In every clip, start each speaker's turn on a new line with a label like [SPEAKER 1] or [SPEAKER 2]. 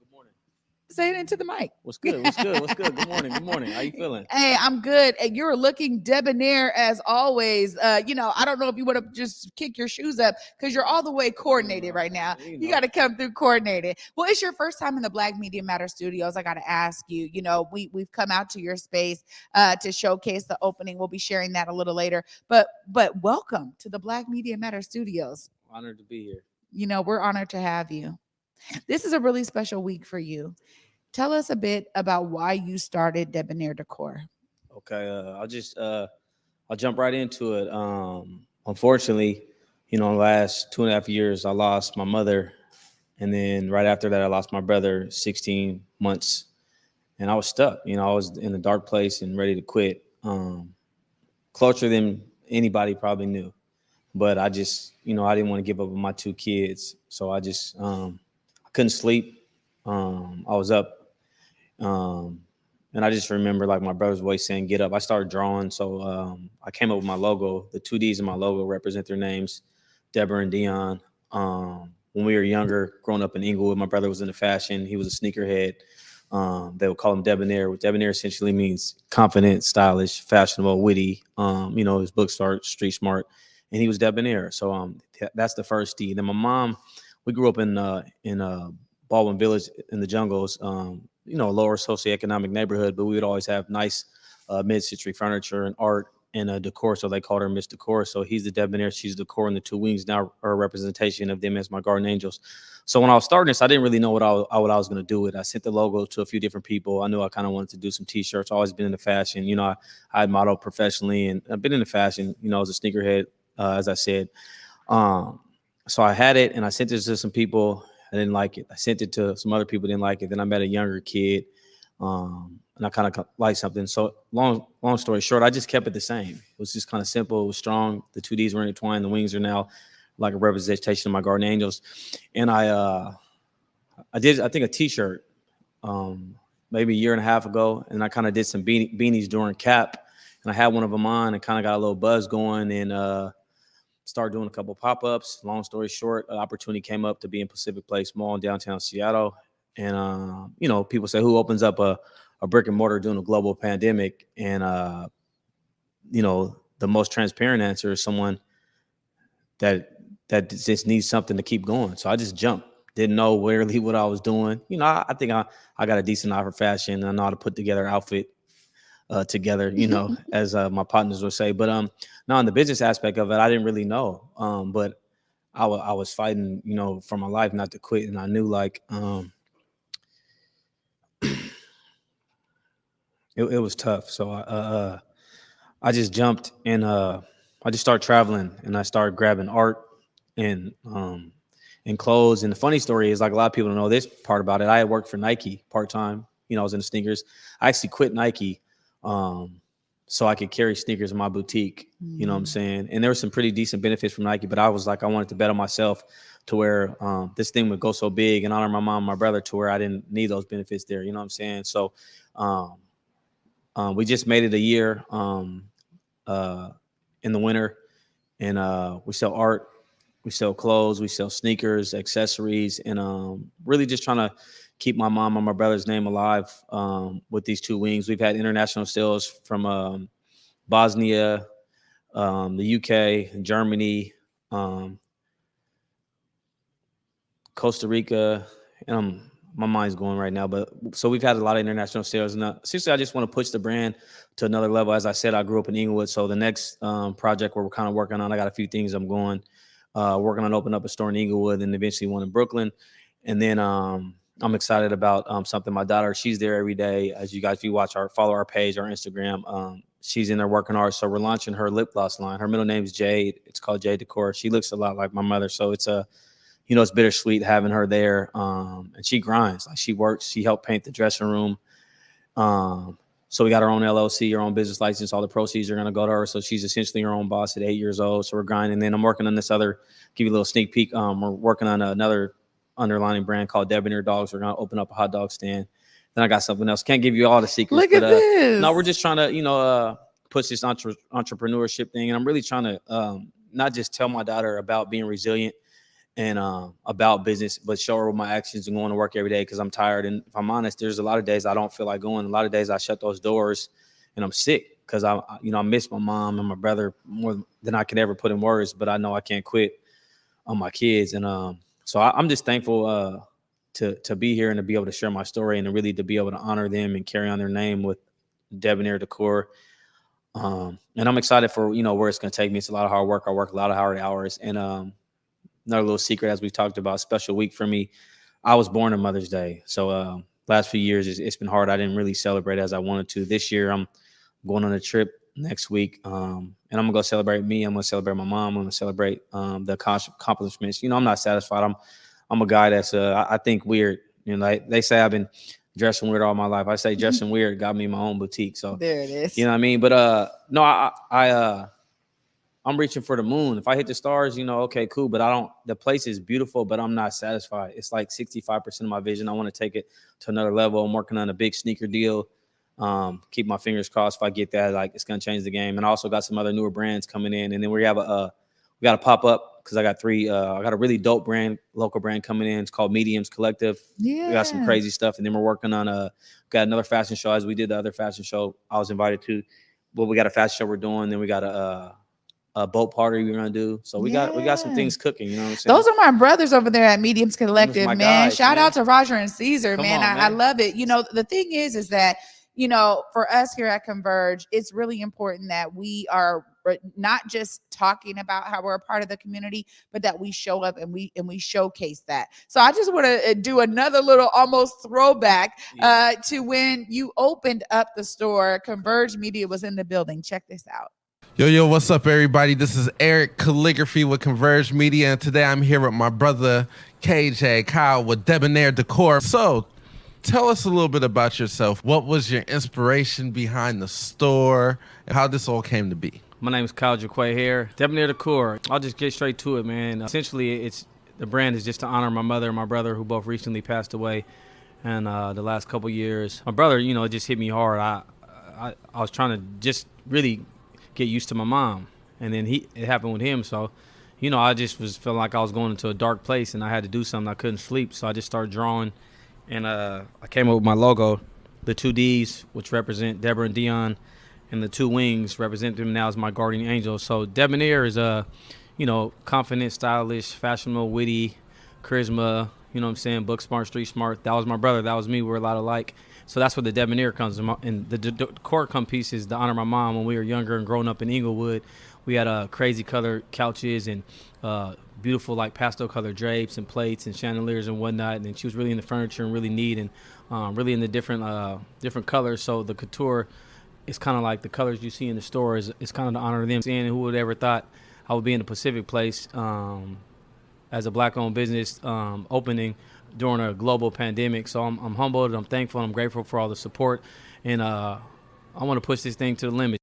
[SPEAKER 1] Good morning.
[SPEAKER 2] Say it into the mic.
[SPEAKER 1] What's good? What's good? What's good? Good morning. Good morning. How you feeling?
[SPEAKER 2] Hey, I'm good. And you're looking debonair as always. I don't know if you want to just kick your shoes up because you're all the way coordinated right now. You got to come through coordinated. Well, it's your first time in the Black Media Matter Studios. I got to ask you. We've come out to your space to showcase the opening. We'll be sharing that a little later. But welcome to the Black Media Matter Studios.
[SPEAKER 1] Honored to be here.
[SPEAKER 2] We're honored to have you. This is a really special week for you. Tell us a bit about why you started Debonair Decor.
[SPEAKER 1] Okay, I'll jump right into it. Unfortunately, in the last 2.5 years, I lost my mother, and then right after that, I lost my brother. 16 months, and I was stuck. I was in a dark place and ready to quit. Closer than anybody probably knew, but I just, I didn't want to give up on my two kids, so I just, I couldn't sleep. I was up. And I just remember like my brother's voice saying, "Get up." I started drawing. So I came up with my logo. The two D's in my logo represent their names, Deborah and Dion. When we were younger, growing up in Inglewood, my brother was into fashion. He was a sneakerhead. They would call him Debonair. Debonair essentially means confident, stylish, fashionable, witty. His books are street smart, and he was Debonair. So that's the first D. Then my mom, we grew up in Baldwin Village in the jungles. A lower socioeconomic neighborhood, but we would always have nice mid-century furniture and art and decor. So they called her Miss Decor. So he's the Debonair, she's Decor, and the two wings now are a representation of them as my guardian angels. So when I was starting this, I didn't really know what I was going to do with it. I sent the logo to a few different people. I knew I kind of wanted to do some T-shirts. I've always been into fashion. I had modeled professionally, and I've been into fashion, as a sneakerhead, as I said. So I had it, and I sent it to some people. I didn't like it. I sent it to some other people, didn't like it. Then I met a younger kid, and I kind of liked something. So long story short, I just kept it the same. It was just kind of simple. It was strong. The two Ds were intertwined. The wings are now like a representation of my guardian angels. And I did, I think, a T-shirt maybe a year and a half ago, and I kind of did some beanies during CAP, and I had one of them on and kind of got a little buzz going, and started doing a couple pop-ups. Long story short, an opportunity came up to be in Pacific Place Mall in downtown Seattle. And, people say, who opens up a brick and mortar during a global pandemic? And, the most transparent answer is someone that just needs something to keep going. So I just jumped. Didn't know really what I was doing. I think I got a decent eye for fashion. I know how to put together an outfit together, as my partners would say. But now in the business aspect of it, I didn't really know. But I was fighting, for my life not to quit. And I knew like it was tough. So I just jumped, and I just started traveling, and I started grabbing art and clothes. And the funny story is, like, a lot of people don't know this part about it. I had worked for Nike part-time. I was in sneakers. I actually quit Nike so I could carry sneakers in my boutique. You know what I'm saying? And there were some pretty decent benefits from Nike, but I was like, I wanted to bet on myself to where this thing would go so big and honor my mom and my brother to where I didn't need those benefits there. You know what I'm saying? So we just made it a year in the winter, and we sell art, we sell clothes, we sell sneakers, accessories, and really just trying to keep my mom and my brother's name alive with these two wings. We've had international sales from Bosnia, the UK, Germany, Costa Rica, and my mind's going right now. But so we've had a lot of international sales. And seriously, I just want to push the brand to another level. As I said, I grew up in Inglewood. So the next project where we're kind of working on, I got a few things I'm going, working on opening up a store in Inglewood and eventually one in Brooklyn. And then I'm excited about something. My daughter, she's there every day. As you guys, if you follow our page, our Instagram, she's in there working hard. So we're launching her lip gloss line. Her middle name is Jade. It's called Jade Decor. She looks a lot like my mother. So it's it's bittersweet having her there. And she grinds. Like, she works. She helped paint the dressing room. So we got our own LLC, our own business license. All the proceeds are going to go to her. So she's essentially her own boss at 8 years old. So we're grinding. And then I'm working on this other, give you a little sneak peek. We're working on another underlining brand called Debonair Dogs. We're going to open up a hot dog stand. Then I got something else. Can't give you all the secrets.
[SPEAKER 2] Look at this.
[SPEAKER 1] No, we're just trying to, push this entrepreneurship thing. And I'm really trying to not just tell my daughter about being resilient and about business, but show her with my actions and going to work every day because I'm tired. And if I'm honest, there's a lot of days I don't feel like going. A lot of days I shut those doors and I'm sick because I miss my mom and my brother more than I can ever put in words. But I know I can't quit on my kids, and so I'm just thankful to be here and to be able to share my story and to really to be able to honor them and carry on their name with Debonair Decor. And I'm excited for where it's going to take me. It's a lot of hard work. I work a lot of hard hours, and another little secret, as we talked about, special week for me. I was born on Mother's Day, so last few years it's been hard. I didn't really celebrate as I wanted to. This year I'm going on a trip next week, and I'm gonna go celebrate me. I'm gonna celebrate my mom. I'm gonna celebrate the accomplishments. I'm not satisfied. I'm a guy that's I think weird. Like they say, I've been dressing weird all my life. I say dressing weird got me my own boutique. So
[SPEAKER 2] there it is.
[SPEAKER 1] You know what I mean? But no, I'm reaching for the moon. If I hit the stars, okay, cool. But the place is beautiful, but I'm not satisfied. It's like 65% of my vision. I want to take it to another level. I'm working on a big sneaker deal. Keep my fingers crossed. If I get that, like, it's going to change the game. And I also got some other newer brands coming in. And then we got to pop up because I got I got a really dope local brand coming in. It's called Mediums Collective.
[SPEAKER 2] Yeah.
[SPEAKER 1] We got some crazy stuff. And then we're working on got another fashion show as we did the other fashion show I was invited to. Well, we got a fashion show we're doing. Then we got a boat party we're gonna do. So we got some things cooking. You know what I'm saying?
[SPEAKER 2] Those are my brothers over there at Mediums Collective, man.
[SPEAKER 1] Guys,
[SPEAKER 2] Shout out to Roger and Caesar, man.
[SPEAKER 1] Man.
[SPEAKER 2] I love it. The thing is that for us here at Converge, it's really important that we are not just talking about how we're a part of the community, but that we show up and we showcase that. So I just want to do another little almost throwback to when you opened up the store. Converge Media was in the building. Check this out.
[SPEAKER 3] Yo, what's up, everybody? This is Eric Calligraphy with Converge Media, and today I'm here with my brother, KJ Kyle, with Debonair Decor. So, tell us a little bit about yourself. What was your inspiration behind the store, and how this all came to be?
[SPEAKER 1] My name is Kyle Jaquay here. Debonair Decor. I'll just get straight to it, man. Essentially, the brand is just to honor my mother and my brother, who both recently passed away, and the last couple years. My brother, it just hit me hard. I was trying to just really get used to my mom, and then it happened with him. So I just was feeling like I was going into a dark place and I had to do something. I couldn't sleep, so I just started drawing, and I came up with my logo, the 2 D's, which represent Deborah and Dion, and the 2 wings represent them now as my guardian angels. So Debonair is confident, stylish, fashionable, witty, charisma, what I'm saying, book smart, street smart. That was my brother, that was me. We're a lot alike. So that's where the Debonair comes. And the decor piece is to honor my mom. When we were younger and growing up in Inglewood, we had crazy colored couches and beautiful like pastel colored drapes and plates and chandeliers and whatnot. And then she was really into furniture and really neat and really into different colors. So the couture is kind of like the colors you see in the store is kind of to honor them. And who would ever thought I would be in the Pacific Place as a black-owned business opening during a global pandemic. So I'm humbled, I'm thankful, I'm grateful for all the support, and I want to push this thing to the limit.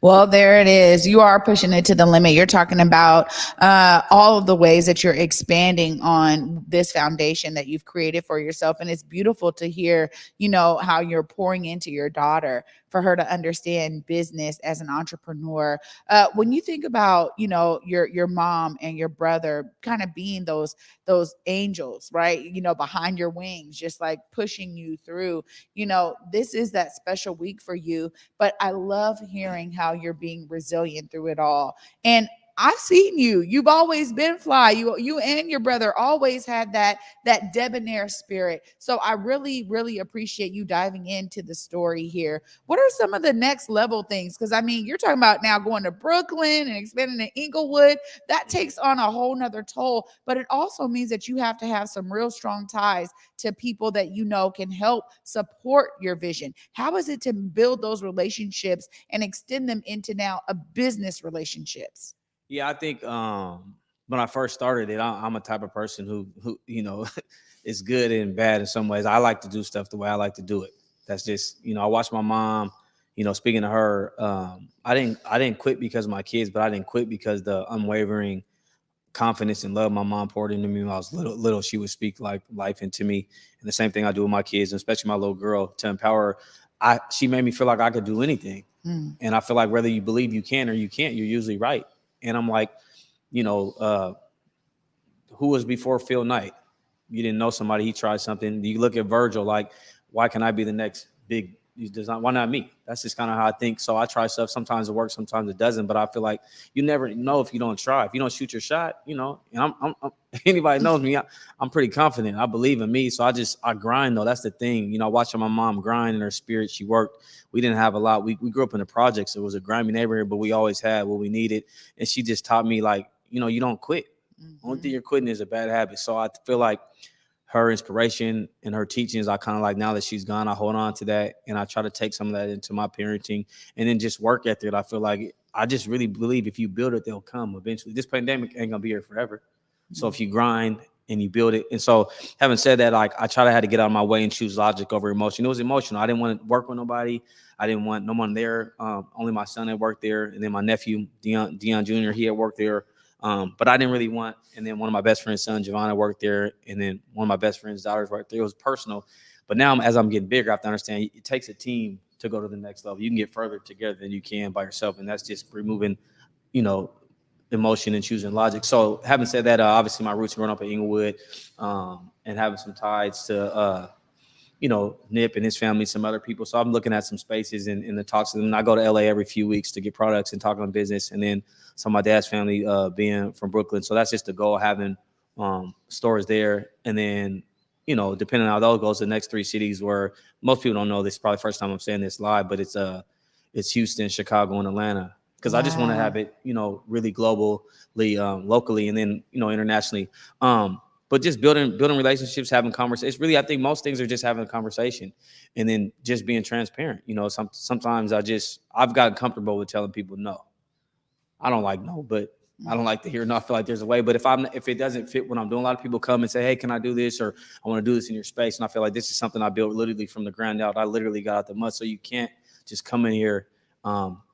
[SPEAKER 2] Well, there it is. You are pushing it to the limit. You're talking about all of the ways that you're expanding on this foundation that you've created for yourself. And it's beautiful to hear, how you're pouring into your daughter for her to understand business as an entrepreneur. When you think about, your mom and your brother kind of being those angels, right? Behind your wings, just like pushing you through, this is that special week for you. But I love hearing how you're being resilient through it all. And I've seen you. You've always been fly. You and your brother always had that debonair spirit. So I really, really appreciate you diving into the story here. What are some of the next level things? Because you're talking about now going to Brooklyn and expanding to Inglewood. That takes on a whole nother toll. But it also means that you have to have some real strong ties to people that can help support your vision. How is it to build those relationships and extend them into now a business relationships?
[SPEAKER 1] Yeah, I think when I first started it, I'm a type of person who is good and bad in some ways. I like to do stuff the way I like to do it. That's just, I watched my mom, speaking to her, I didn't quit because of my kids, but I didn't quit because the unwavering confidence and love my mom poured into me when I was little. She would speak like life into me. And the same thing I do with my kids, and especially my little girl, to empower her. She made me feel like I could do anything. And I feel like whether you believe you can or you can't, you're usually right. And I'm like, who was before Phil Knight? You didn't know somebody, he tried something. You look at Virgil, like, why can I be the next big design? Why not me? That's just kind of how I think. So I try stuff. Sometimes it works, sometimes it doesn't. But I feel like you never know if you don't try. If you don't shoot your shot, you know. And I'm anybody knows me, I'm pretty confident. I believe in me. So I grind though. That's the thing. You know, watching my mom grind in her spirit. She worked. We didn't have a lot. We grew up in the projects. It was a grimy neighborhood, but we always had what we needed. And she just taught me, like, you know, you don't quit. Only thing you're quitting is a bad habit. So I feel like her inspiration and her teachings, I kind of like, now that she's gone, I hold on to that and I try to take some of that into my parenting, and then just work ethic. I feel like I just really believe if you build it, they'll come eventually. This pandemic ain't gonna be here forever. So if you grind and you build it. And so having said that, like, I had to get out of my way and choose logic over emotion. It was emotional. I didn't want to work with nobody. I didn't want no one there. Only my son had worked there. And then my nephew, Dion Jr., he had worked there. But I didn't really want, and then one of my best friend's son, Giovanna, worked there, and then one of my best friend's daughters worked there. It was personal. But now, as I'm getting bigger, I have to understand it takes a team to go to the next level. You can get further together than you can by yourself, and that's just removing, you know, emotion and choosing logic. So having said that, obviously my roots growing up in Inglewood, and having some ties to, you know, Nip and his family, some other people. So I'm looking at some spaces in the talks to them. And I go to LA every few weeks to get products and talk on business. And then some of my dad's family being from Brooklyn. So that's just the goal, having stores there. And then, you know, depending on how those goes, the next 3 cities where most people don't know, this is probably the first time I'm saying this live, but it's Houston, Chicago, and Atlanta. Because I just want to have it, you know, really globally, locally, and then, you know, internationally. But just building relationships, having conversations. It's really, I think most things are just having a conversation and then just being transparent. You know, sometimes I've gotten comfortable with telling people no. I don't like no, but I don't like to hear no. I feel like there's a way. But if it doesn't fit what I'm doing, a lot of people come and say, hey, can I do this? Or I want to do this in your space. And I feel like this is something I built literally from the ground out. I literally got out the mud. So you can't just come in here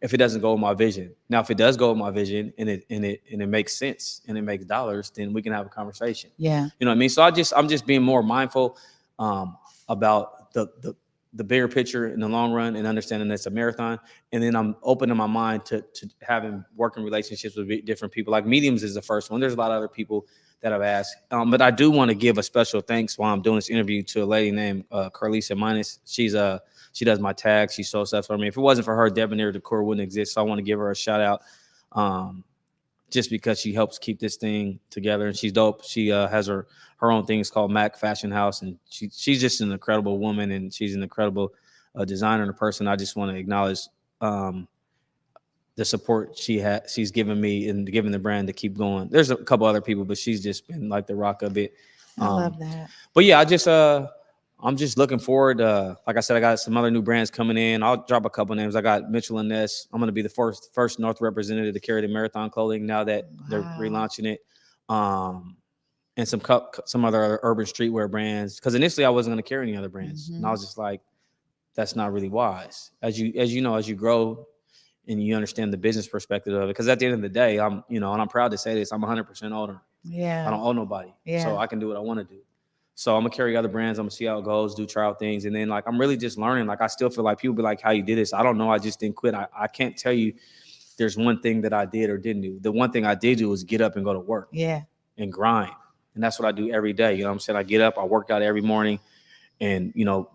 [SPEAKER 1] if it doesn't go with my vision. Now, if it does go with my vision and it makes sense and it makes dollars, then we can have a conversation.
[SPEAKER 2] Yeah.
[SPEAKER 1] You know what I mean? So I'm just being more mindful about the bigger picture in the long run and understanding that it's a marathon. And then I'm opening my mind to having working relationships with different people. Like mediums is the first one. There's a lot of other people that I've asked. But I do want to give a special thanks while I'm doing this interview to a lady named Carlisa Minus. She does my tags. She sews stuff for me. If it wasn't for her, Debonair Decor wouldn't exist. So I want to give her a shout out just because she helps keep this thing together. And she's dope. She has her own thing. It's called Mac Fashion House. And she's just an incredible woman. And she's an incredible designer and a person. I just want to acknowledge the support she's given me and given the brand to keep going. There's a couple other people, but she's just been like the rock of it.
[SPEAKER 2] I love that.
[SPEAKER 1] But yeah, I'm just looking forward. Like I said, I got some other new brands coming in. I'll drop a couple names. I got Mitchell & Ness. I'm going to be the first North representative to carry the marathon clothing now that they're relaunching it. And some other urban streetwear brands. Because initially I wasn't going to carry any other brands. And I was just like, that's not really wise. As you know, as you grow and you understand the business perspective of it. Because at the end of the day, and I'm proud to say this, I'm 100% owner.
[SPEAKER 2] Yeah.
[SPEAKER 1] I don't owe nobody.
[SPEAKER 2] Yeah.
[SPEAKER 1] So I can do what I want to do. So I'm gonna carry other brands. I'm gonna see how it goes, do trial things. And then like, I'm really just learning. Like, I still feel like people be like, how you did this? I don't know. I just didn't quit. I can't tell you there's one thing that I did or didn't do. The one thing I did do was get up and go to work.
[SPEAKER 2] Yeah.
[SPEAKER 1] And grind. And that's what I do every day. You know what I'm saying? I get up, I work out every morning and, you know,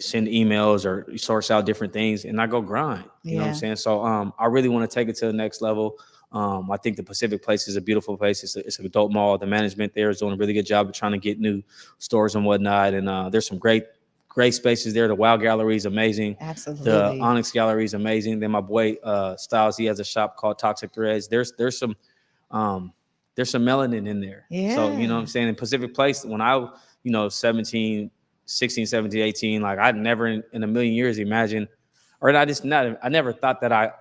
[SPEAKER 1] send emails or source out different things and I go grind. You know what I'm saying? So I really want to take it to the next level. I think the Pacific Place is a beautiful place. It's a dope mall. The management there is doing a really good job of trying to get new stores and whatnot. And there's some great spaces there. The Wow Gallery is amazing.
[SPEAKER 2] Absolutely.
[SPEAKER 1] The Onyx Gallery is amazing. Then my boy Styles, he has a shop called Toxic Threads. There's some melanin in there.
[SPEAKER 2] Yeah.
[SPEAKER 1] So, you know what I'm saying? In Pacific Place, when I, 16, 17, 18, like I'd never in a million years imagined, or I never thought that I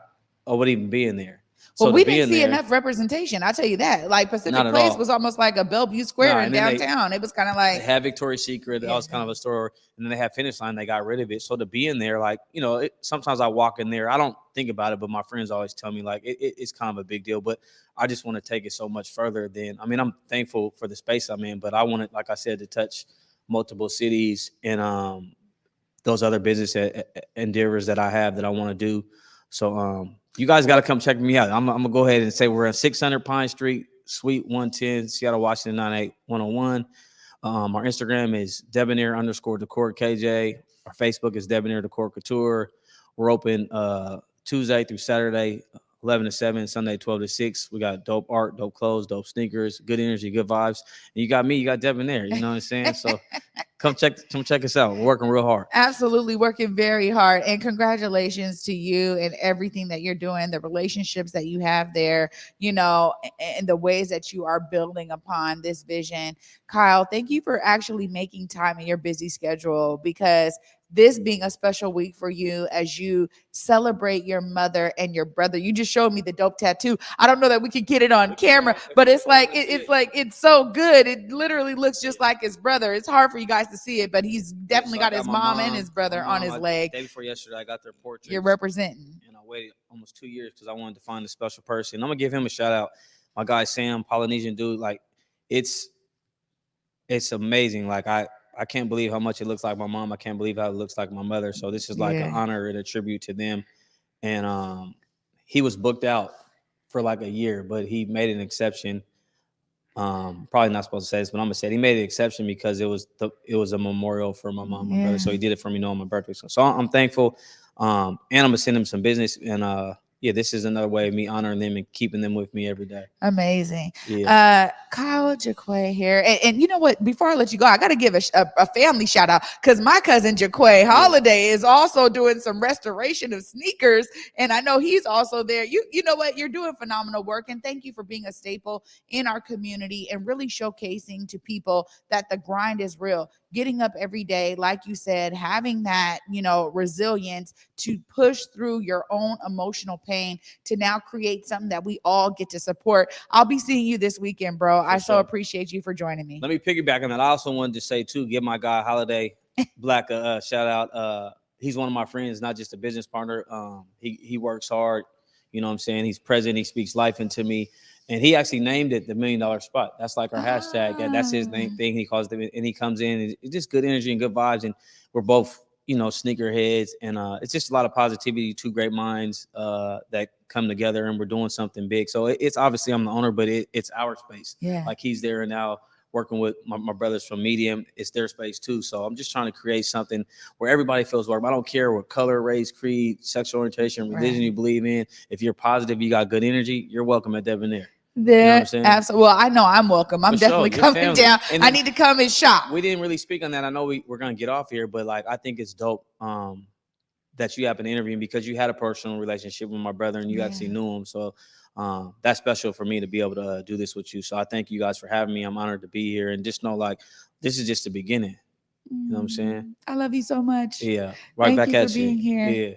[SPEAKER 1] would even be in there.
[SPEAKER 2] Well,
[SPEAKER 1] so
[SPEAKER 2] we didn't see enough representation. I'll tell you that. Like Pacific Place was almost like a Bellevue Square in downtown. It was kind of like
[SPEAKER 1] they had Victoria's Secret. That was kind of a store, and then they had Finish Line. They got rid of it. So to be in there, like sometimes I walk in there. I don't think about it, but my friends always tell me like it's kind of a big deal. But I just want to take it so much further. I'm thankful for the space I'm in, but I want it, like I said, to touch multiple cities and those other business endeavors that I have that I want to do. So you guys got to come check me out. I'm gonna go ahead and say we're at 600 Pine Street, Suite 110, Seattle, Washington 98101. Our Instagram is Debonair_Decor KJ. Our Facebook is Debonair Decor Couture. We're open Tuesday through Saturday, 11 to 7, Sunday 12 to 6. We got dope art, dope clothes, dope sneakers, good energy, good vibes. And you got me, you got Debonair. You know what I'm saying? So come check us out. We're working real hard.
[SPEAKER 2] Absolutely, working very hard. And congratulations to you and everything that you're doing, the relationships that you have there, you know, and the ways that you are building upon this vision. Kyle, thank you for actually making time in your busy schedule, because this being a special week for you as you celebrate your mother and your brother. You just showed me the dope tattoo. I don't know that we can get it on camera, but it's like it's so good. It literally looks just like his brother. It's hard for you guys to see it, but he's definitely got his mom and his brother on his leg.
[SPEAKER 1] The day before yesterday, I got their portraits.
[SPEAKER 2] You're representing.
[SPEAKER 1] And I waited almost 2 years because I wanted to find a special person. I'm gonna give him a shout out. My guy Sam, Polynesian dude. Like it's amazing. Like I can't believe how much it looks like my mom. I can't believe how it looks like my mother. So this is like an honor and a tribute to them. And he was booked out for like a year, but he made an exception. Probably not supposed to say this, but I'm gonna say it. He made an exception because it was a memorial for my mom and brother. So he did it for me knowing my birthday. So I'm thankful. And I'm gonna send him some business. And this is another way of me honoring them and keeping them with me every day.
[SPEAKER 2] Amazing. Yeah. Kyle Jaquay here. And you know what? Before I let you go, I got to give a family shout out, because my cousin Jaquay Holiday is also doing some restoration of sneakers. And I know he's also there. You know what? You're doing phenomenal work. And thank you for being a staple in our community and really showcasing to people that the grind is real. Getting up every day, like you said, having that, resilience to push through your own emotional pain to now create something that we all get to support. I'll be seeing you this weekend, bro. I so appreciate you for joining me.
[SPEAKER 1] Let me piggyback on that. I also wanted to say too, give my guy Holiday Black a shout out. He's one of my friends, not just a business partner. He works hard. You know what I'm saying? He's present. He speaks life into me. And he actually named it the $1 Million Spot. That's like our hashtag. And that's his name thing. He calls it, and he comes in. And it's just good energy and good vibes. And we're both, sneakerheads. And it's just a lot of positivity, two great minds that come together, and we're doing something big. So it's obviously I'm the owner, but it's our space.
[SPEAKER 2] Yeah.
[SPEAKER 1] Like he's there now working with my brothers from Medium. It's their space too. So I'm just trying to create something where everybody feels welcome. I don't care what color, race, creed, sexual orientation, religion you believe in. If you're positive, you got good energy, you're welcome at Debonair.
[SPEAKER 2] Absolutely. Well, I know I'm welcome. I'm definitely coming down. And I need to come and shop.
[SPEAKER 1] We didn't really speak on that. I know we're going to get off here, but like, I think it's dope that you have an interview, because you had a personal relationship with my brother and you actually knew him. So that's special for me to be able to do this with you. So I thank you guys for having me. I'm honored to be here, and just know like, this is just the beginning. You know what I'm saying?
[SPEAKER 2] I love you so much.
[SPEAKER 1] Yeah. Right back at you.
[SPEAKER 2] Thank you for being here.
[SPEAKER 1] Yeah.